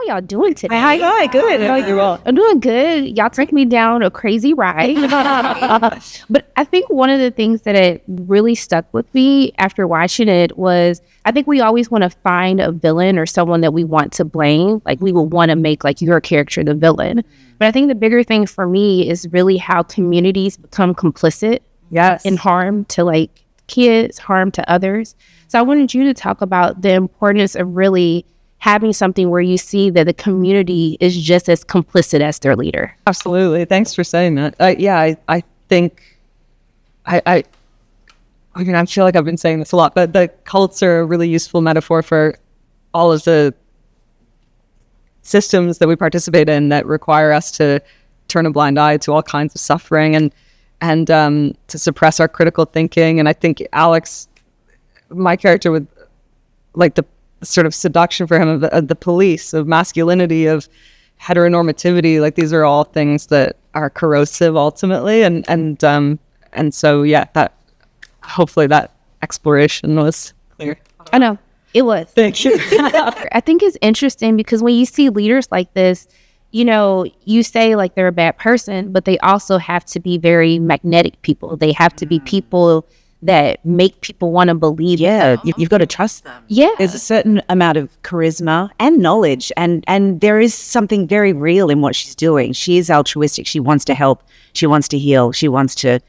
y'all doing today? Hi, good. How are you all? I'm doing good. Y'all took me down a crazy ride. But I think one of the things that it really stuck with me after watching it was, I think we always want to find a villain or someone that we want to blame. Like, we will want to make like your character the villain. But I think the bigger thing for me is really how communities become complicit in harm to like kids, harm to others. So I wanted you to talk about the importance of really having something where you see that the community is just as complicit as their leader. Absolutely. Thanks for saying that. I think I mean, I feel like I've been saying this a lot, but the cults are a really useful metaphor for all of the systems that we participate in that require us to turn a blind eye to all kinds of suffering and to suppress our critical thinking. And I think Alex, my character, with like the sort of seduction for him of the police, of masculinity, of heteronormativity, like these are all things that are corrosive ultimately. And so, yeah, that hopefully that exploration was clear. I know. It was. Thank you. I think it's interesting because when you see leaders like this, you know, you say like they're a bad person, but they also have to be very magnetic people. They have to be people that make people want to believe. Yeah, you've got to trust them. Yeah. There's a certain amount of charisma and knowledge, and there is something very real in what she's doing. She is altruistic. She wants to help. She wants to heal. She wants to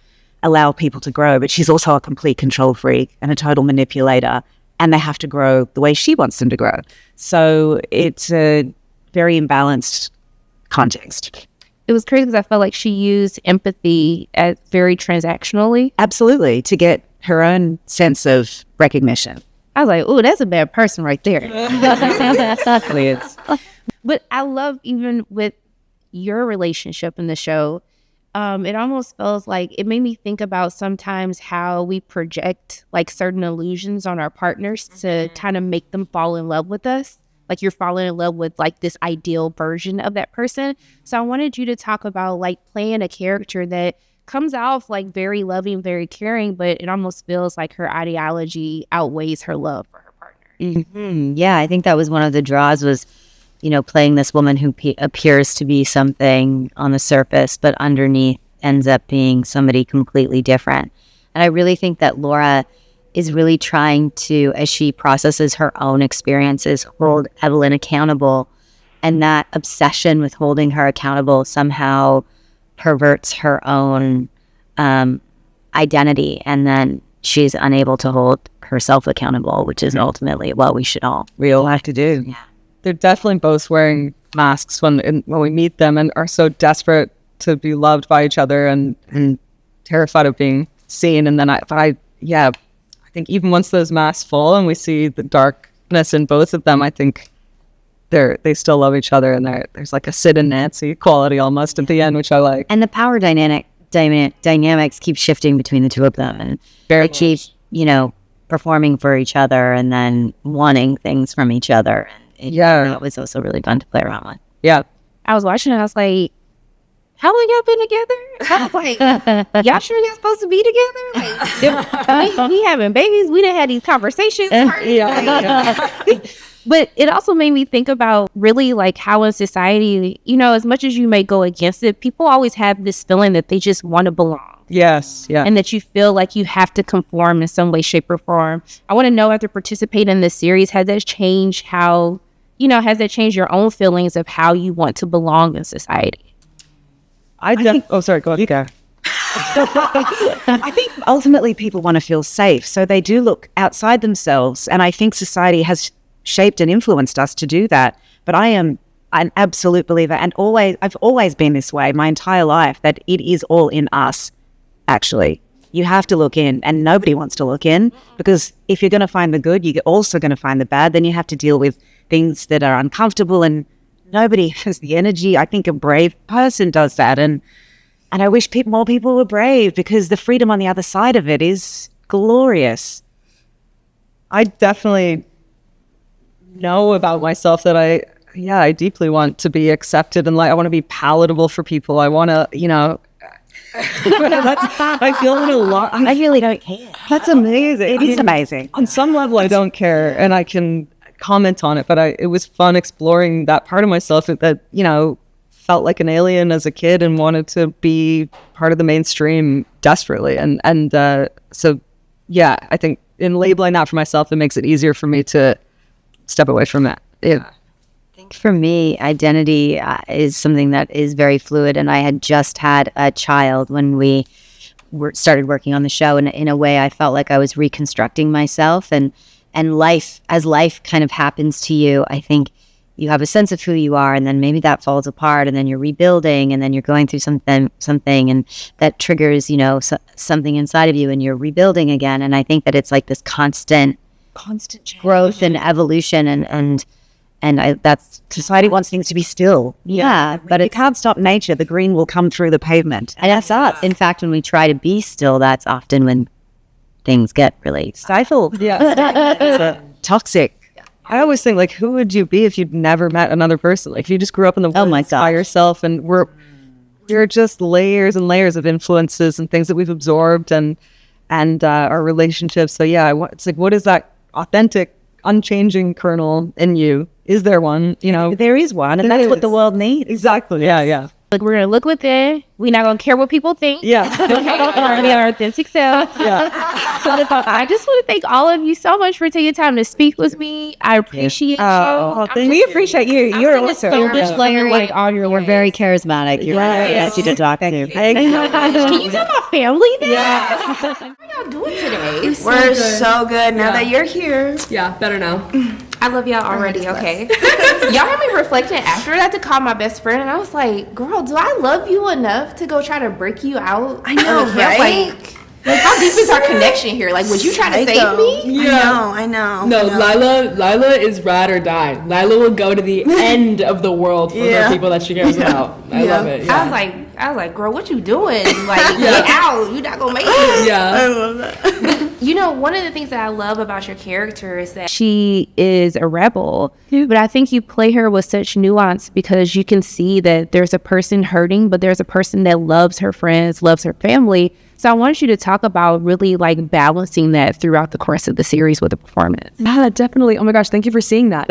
allow people to grow, but she's also a complete control freak and a total manipulator, and they have to grow the way she wants them to grow. So it's a very imbalanced context. It was crazy because I felt like she used empathy as very transactionally. Absolutely, to get her own sense of recognition. I was like, "Ooh, that's a bad person right there." Exactly is. But I love, even with your relationship in the show, it almost feels like it made me think about sometimes how we project like certain illusions on our partners to kind of make them fall in love with us. Like, you're falling in love with like this ideal version of that person. So I wanted you to talk about like playing a character that comes off like very loving, very caring, but it almost feels like her ideology outweighs her love for her partner. Mm-hmm. Yeah, I think that was one of the draws, was, you know, playing this woman who appears to be something on the surface, but underneath ends up being somebody completely different. And I really think that Laura is really trying to, as she processes her own experiences, hold Alyn accountable. And that obsession with holding her accountable somehow perverts her own identity. And then she's unable to hold herself accountable, which is ultimately what we all have to do. Yeah. They're definitely both wearing masks when we meet them, and are so desperate to be loved by each other and terrified of being seen. And then I think even once those masks fall and we see the darkness in both of them, I think they still love each other, and there's like a Sid and Nancy quality almost at the end, which I like. And the power dynamics keep shifting between the two of them, and they keep, you know, performing for each other and then wanting things from each other. And that was also really fun to play around with. Yeah. I was watching it, I was like, how long y'all been together? I was like, y'all sure y'all supposed to be together? Like, we having babies. We done had these conversations. But it also made me think about really like how in society, you know, as much as you may go against it, people always have this feeling that they just want to belong. Yes. Yeah. And that you feel like you have to conform in some way, shape, or form. I want to know, after participating in this series, has that changed your own feelings of how you want to belong in society? Sorry, go ahead. I think ultimately people want to feel safe, so they do look outside themselves, and I think society has shaped and influenced us to do that. But I am an absolute believer, and I've always been this way my entire life, that it is all in us. Actually, you have to look in, and nobody wants to look in, because if you're going to find the good, you're also going to find the bad. Then you have to deal with things that are uncomfortable, and nobody has the energy. I think a brave person does that, and I wish more people were brave, because the freedom on the other side of it is glorious. I definitely know about myself that I deeply want to be accepted, and like I want to be palatable for people. I want to, you know, I feel it a lot. I really don't care. That's amazing. It is amazing. On some level, I don't care, and I can comment on it, but it was fun exploring that part of myself that, you know, felt like an alien as a kid and wanted to be part of the mainstream desperately. And so, yeah, I think in labeling that for myself, it makes it easier for me to step away from that. Yeah. I think for me, identity is something that is very fluid. And I had just had a child when we started working on the show. And in a way, I felt like I was reconstructing myself. And life, as life kind of happens to you, I think you have a sense of who you are, and then maybe that falls apart, and then you're rebuilding, and then you're going through something, and that triggers, you know, something inside of you, and you're rebuilding again. And I think that it's like this constant change. Growth and evolution, and that's Society wants things to be still. yeah, but You it's can't stop nature. The green will come through the pavement. and that's us. In fact, when we try to be still, that's often when things get really Stifled. Yeah. Toxic. I always think, like, who would you be if you'd never met another person? Like, if you just grew up in the woods my by gosh. yourself, and we're just layers and layers of influences and things that we've absorbed, and our relationships. So yeah, it's like, what is that authentic, unchanging kernel in you? Is there one? You know, There is one, and There that's what is. the world needs. exactly. Yeah. Like, we're gonna look within. We're not gonna care what people think. Yeah. We're gonna be our authentic self. Yeah. So I just want to thank all of you so much for taking time to speak with me. I appreciate you. We appreciate you. You're awesome. so much fun, like all your we're very charismatic. You're Yes. Easy to talk to. Can you tell my family that? How y'all doing today? We're so good now that you're here. Yeah, better now. I love y'all already. Okay. Y'all had me reflecting after that to call my best friend, and I was like, "Girl, do I love you enough to go try to break you out?" I know, of the camp? right? Like, how deep is our connection here? Like, was you trying to save me? I know. No, Lila is ride or die. Lila will go to the end of the world for her people that she cares about. I love it. I Yeah. was like, girl, what you doing? Like, get out. You're not gonna make it. Yeah. I love that. You know, one of the things that I love about your character is that she is a rebel, but I think you play her with such nuance because you can see that there's a person hurting, but there's a person that loves her friends, loves her family. So I want you to talk about really like balancing that throughout the course of the series with the performance. Yeah, definitely. Oh my gosh, thank you for seeing that.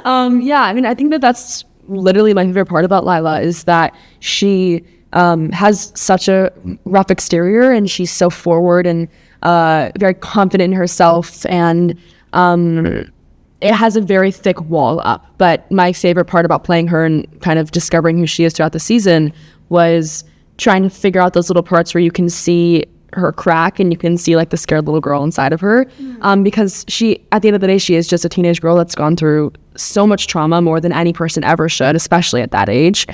Yeah, I mean, I think that's literally my favorite part about Lila is that she has such a rough exterior, and she's so forward and very confident in herself, and it has a very thick wall up. But my favorite part about playing her and kind of discovering who she is throughout the season was trying to figure out those little parts where you can see her crack and you can see like the scared little girl inside of her, because she, at the end of the day, she is just a teenage girl that's gone through so much trauma, more than any person ever should, especially at that age.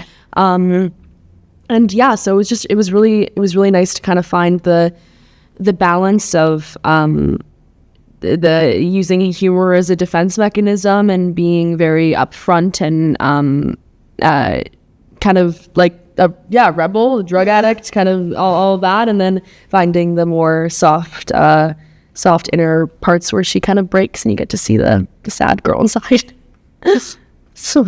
And yeah, so it was really nice to kind of find the balance of the using humor as a defense mechanism and being very upfront and kind of like a rebel, a drug addict, kind of all of that, and then finding the more soft inner parts where she kind of breaks and you get to see the sad girl inside. So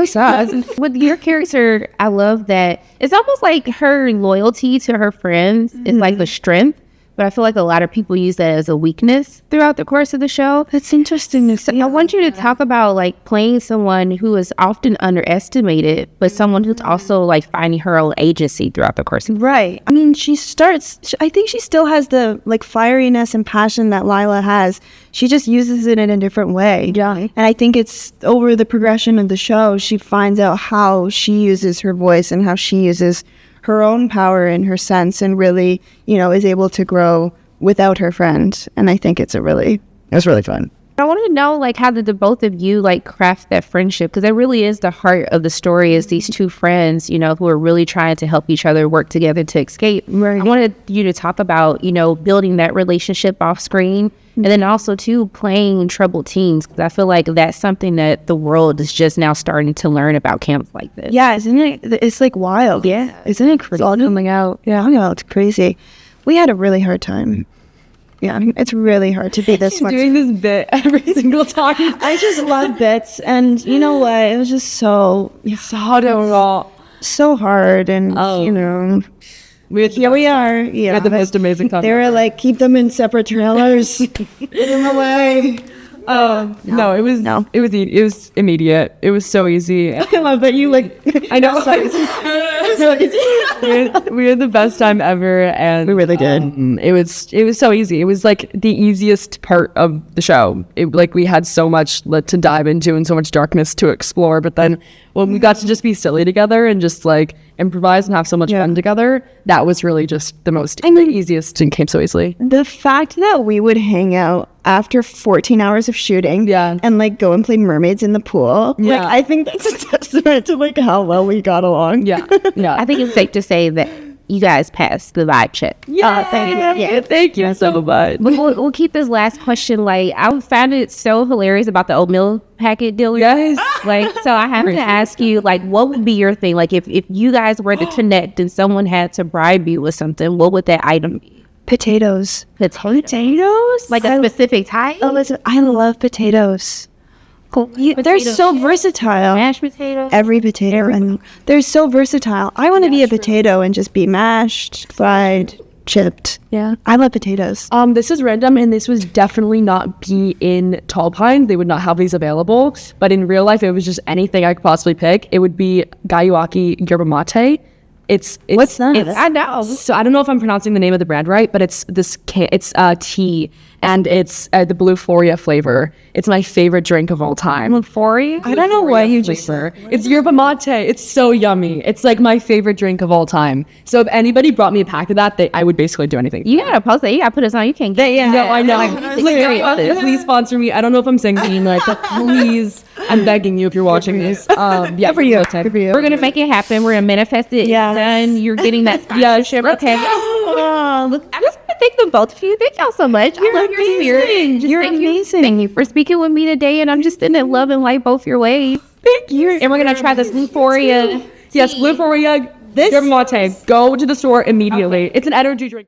sad. With your character, I love that it's almost like her loyalty to her friends is like the strength, but I feel like a lot of people use that as a weakness throughout the course of the show. That's interesting to see. I want you to talk about like playing someone who is often underestimated, but someone who's also like finding her own agency throughout the course. Right. I mean, I think she still has the like fieriness and passion that Lila has. She just uses it in a different way. Yeah. And I think it's over the progression of the show, she finds out how she uses her voice and how she uses her own power and her sense, and really, is able to grow without her friend. And I think it's really fun. I want to know, like, how did the both of you like craft that friendship? Because that really is the heart of the story, is these two friends, who are really trying to help each other work together to escape. Right. I wanted you to talk about, building that relationship off screen, and then also too playing troubled teens, because I feel like that's something that the world is just now starting to learn about camps like this. Yeah, isn't it? It's like wild. Yeah. Isn't it crazy? It's all coming out. Yeah, I know, it's crazy. We had a really hard time. Yeah, I mean, it's really hard to be this much. Doing this bit every single time. I just love bits, and you know what? It was just so hard, and here we are. Yeah, We had the most amazing time. they were like, keep them in separate trailers. Get them away. No, it was it was immediate. It was so easy. I love that you like. I know. We had the best time ever, and We really did. It was so easy. It was like the easiest part of the show. Like we had so much to dive into and so much darkness to explore. But then when we got to just be silly together and just like improvise and have so much fun together, that was really just the easiest and came so easily. The fact that we would hang out after 14 hours of shooting and like go and play mermaids in the pool. Yeah. Like I think that's a testament to like how well we got along. Yeah. I think it's safe to say that you guys passed the vibe check. Thank you so much. But we'll keep this last question light. I found it so hilarious about the oatmeal packet deal. Yes. Like, so I have to ask you, like, what would be your thing? Like, if you guys were to connect and someone had to bribe you with something, what would that item be? Potatoes. Potatoes? Like a specific type? Oh, listen, I love potatoes. They're Potato so chips, versatile. Mashed potatoes? Every potato, and they're so versatile. I want to be a potato and just be mashed, fried, chipped. Yeah. I love potatoes. This is random, and this was definitely not be in Tall Pines. They would not have these available. But in real life, it was just anything I could possibly pick. It would be Gayuaki yerba mate. It's What's that? I know. So I don't know if I'm pronouncing the name of the brand right, but it's tea, and it's the Blue Foria flavor. It's my favorite drink of all time. Blue I don't know why you just flavor. It's yerba mate. It's so yummy. It's like my favorite drink of all time. So if anybody brought me a pack of that, I would basically do anything. You gotta post that. You gotta put us on. You can't get No, I know. Please sponsor me. I don't know if I'm singing, like, but please, I'm begging you if you're watching this. Yeah, for you. Good for you. We're gonna make it happen. We're gonna manifest it. Yes. Done. You're getting that sponsorship. Okay. Look, I just want to thank them both of you. Thank y'all so much. I love your spirit. Just You're thank amazing. Thank you for speaking with me today, and I'm just sending love and light both your ways. Thank you. And we're gonna try this Euphoria. Yes, Blue Foria. Yerba mate. Go to the store immediately. It's an energy drink.